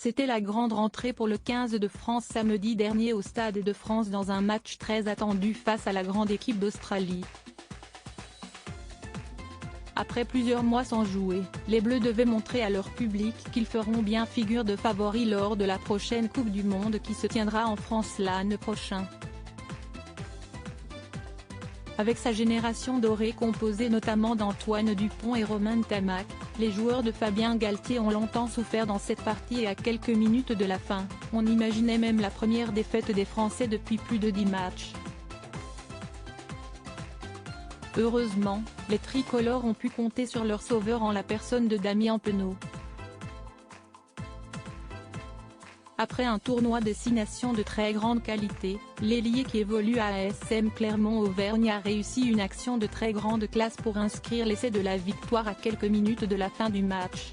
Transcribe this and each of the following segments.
C'était la grande rentrée pour le 15 de France samedi dernier au Stade de France dans un match très attendu face à la grande équipe d'Australie. Après plusieurs mois sans jouer, les Bleus devaient montrer à leur public qu'ils feront bien figure de favoris lors de la prochaine Coupe du Monde qui se tiendra en France l'année prochaine. Avec sa génération dorée composée notamment d'Antoine Dupont et Romain Ntamack, les joueurs de Fabien Galthié ont longtemps souffert dans cette partie et à quelques minutes de la fin, on imaginait même la première défaite des Français depuis plus de 10 matchs. Heureusement, les tricolores ont pu compter sur leur sauveur en la personne de Damien Penaud. Après un tournoi de 6 nations de très grande qualité, l'ailier qui évolue à ASM Clermont-Auvergne a réussi une action de très grande classe pour inscrire l'essai de la victoire à quelques minutes de la fin du match.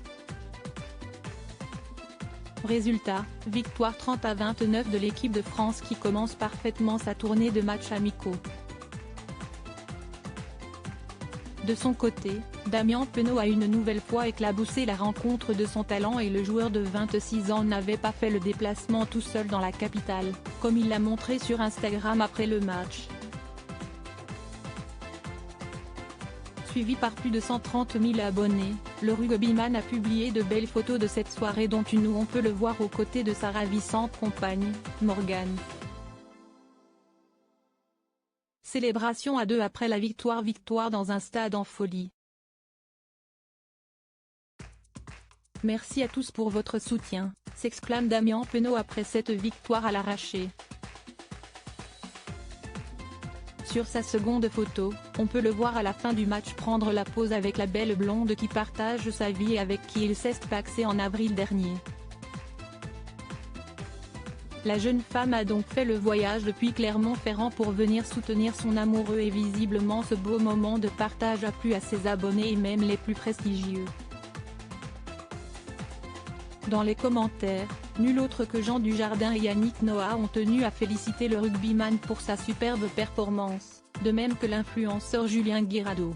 Résultat, victoire 30-29 de l'équipe de France qui commence parfaitement sa tournée de matchs amicaux. De son côté, Damien Penaud a une nouvelle fois éclaboussé la rencontre de son talent et le joueur de 26 ans n'avait pas fait le déplacement tout seul dans la capitale, comme il l'a montré sur Instagram après le match. Suivi par plus de 130 000 abonnés, le rugbyman a publié de belles photos de cette soirée dont une où on peut le voir aux côtés de sa ravissante compagne, Morgane. Célébration à deux après la victoire dans un stade en folie. Merci à tous pour votre soutien, s'exclame Damien Penaud après cette victoire à l'arraché. Sur sa seconde photo, on peut le voir à la fin du match prendre la pose avec la belle blonde qui partage sa vie et avec qui il s'est paxé en avril dernier. La jeune femme a donc fait le voyage depuis Clermont-Ferrand pour venir soutenir son amoureux et visiblement ce beau moment de partage a plu à ses abonnés et même les plus prestigieux. Dans les commentaires, nul autre que Jean Dujardin et Yannick Noah ont tenu à féliciter le rugbyman pour sa superbe performance, de même que l'influenceur Julien Guirado.